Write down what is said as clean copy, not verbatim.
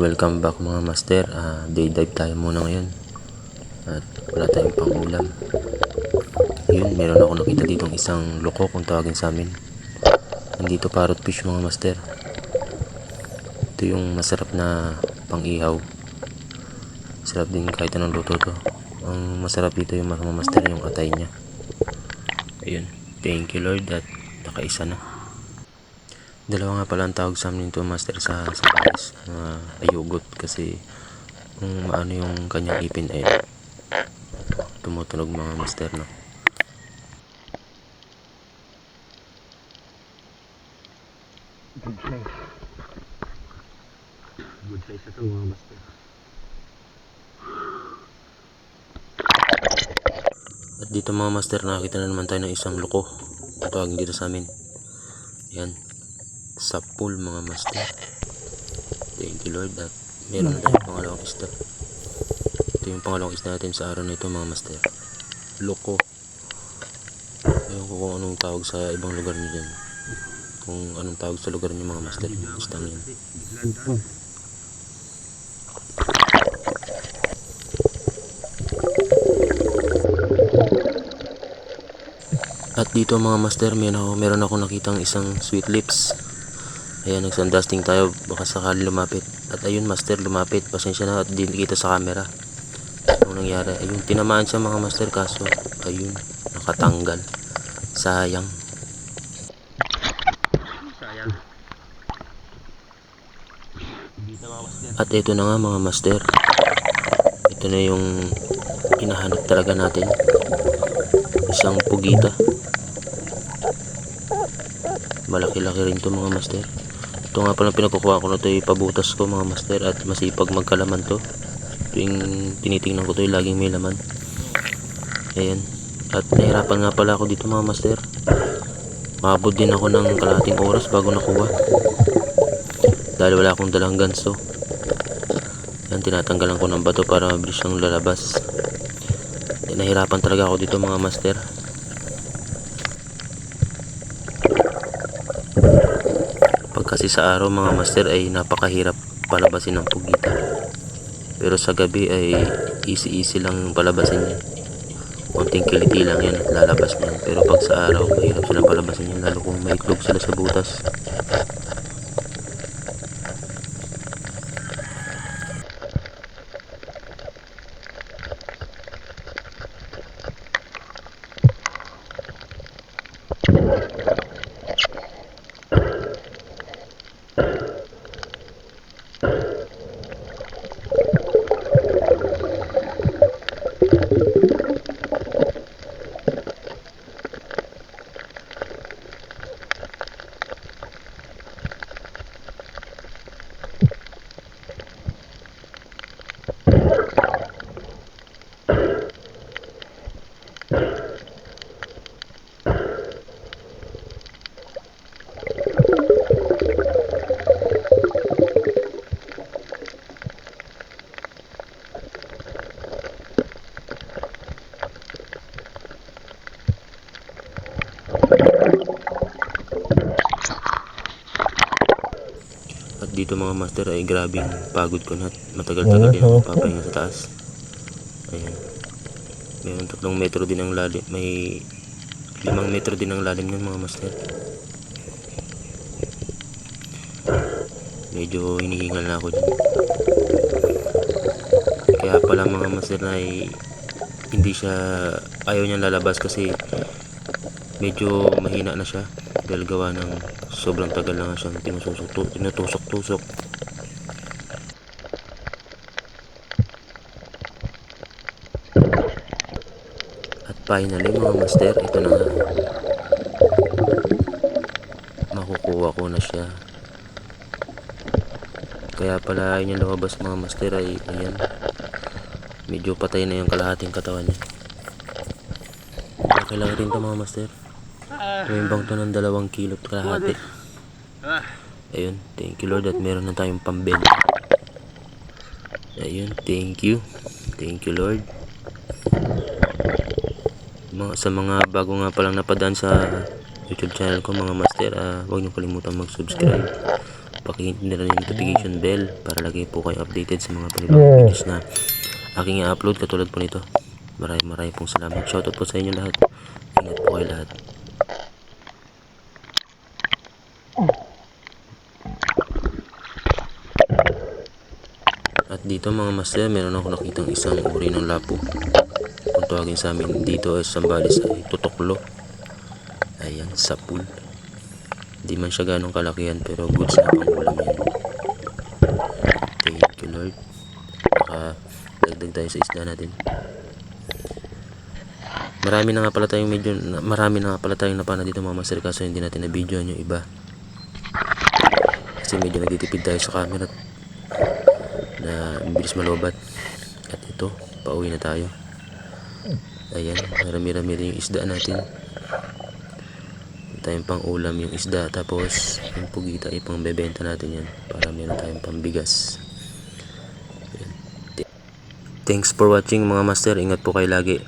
welcome back mga master. Day dive tayo muna ngayon. At wala tayong pang ulam. Yun, meron ako nakita ditong isang loko kung tawagin sa amin. Nandito parrot fish mga master. Ito yung masarap na pang ihaw. Sarap din kahit anong luto to. Ang masarap dito yung mga master, yung atay niya. Ayun, thank you Lord at nakaisa na. Dalawa nga pala ang tawag sa amin ito master sa pares, ayugot, kasi kung maano yung kanyang ipin ay tumutunog mga master, no. Good size ito mga master. At dito mga master, nakakita na naman tayo ng isang loko, tawagin dito sa amin. Yan, sa pool mga master. Thank you Lord at meron na tayong pangalawang isda. Ito yung pangalawang isda natin sa araw na ito mga master. Loko. Ewan ko kung anong tawag sa ibang lugar nyo dyan. Kung anong tawag sa lugar nyo mga master, yung isdang yan. At dito mga master, meron ako nakitang isang sweet lips. Ayan, nagsandusting tayo, baka sakali lumapit. At ayun master, lumapit. Pasensya na at di kita sa camera. Anong nangyari? Ayun, tinamaan siya mga master, kaso ayun, nakatanggal. Sayang. At ito na nga mga master. Ito na yung hinahanap talaga natin. Isang pugita. Malaki-laki rin to mga master. Ito nga pala pinagkukuha ko na ito, ipabutas ko mga master, at masipag magkalaman to. Tuwing tinitingnan ko to, laging may laman. Ayan. At nahirapan nga pala ako dito mga master. Maabot din ako ng kalahating oras bago nakuha. Dahil wala akong dalang ganso. Ayan, tinatanggalan ko ng bato para mabilis siyang lalabas. Nahirapan talaga ako dito mga master. Kasi sa araw mga master ay napakahirap palabasin ng pugita, pero sa gabi ay easy lang palabasin yan. Konting kiliti lang yan at lalabas na yan. Pero pag sa araw mahirap silang palabasin yan, lalo kung may itlog sila sa butas. At dito mga master ay grabing pagod ko na, matagal-tagal din ako papahinga sa taas. Ayan, mayroon 3 metro din ang lalim, may 5 metro din ang lalim yan mga master. Medyo hinihingal na ako dyan. Kaya pala mga master na ay hindi siya, ayaw niyang lalabas kasi medyo mahina na siya dahil gawa ng sobrang tagal na nga siyang tinutusok-tusok. At finally mga master, ito na nga, makukuha ko na siya. Kaya pala ayaw niya lumabas mga master ay ayan, medyo patay na yung kalahating katawan niya. Okay lang rin ito mga master. Tumimbang to ng 2 kilo at kalahati. Ayun, thank you Lord at meron na tayong pambenta. Ayun, thank you Lord. Sa mga bago nga palang napadaan sa YouTube channel ko mga master, huwag niyo kalimutan mag-subscribe pakihit nyo rin yung notification bell para lagi po kayo updated sa mga panibagong videos na aking i-upload katulad po nito. Maraming pong salamat. Shoutout po sa inyo lahat. Ingat po kayo lahat. At dito mga master, meron ako nakitang isang uri ng lapo. Kung tawagin sa amin dito ay Sambales ay tutoklo. Ayan, sapul. Di man siya ganong kalakihan pero goods na pang ulam yan. Thank you Lord. Dagdag tayo sa isda natin. Marami na nga pala tayong napana dito mga master, kaso hindi natin na-videoan yung iba. Kasi medyo nagtitipid tayo sa camera na bilis malobat. At ito, pauwi na tayo. Ayan, marami-rami rin yung isda natin. Tayong pang ulam yung isda, tapos yung pugita ipang bebenta natin yan para meron tayong pambigas. Thanks for watching mga master. Ingat po kayo lagi.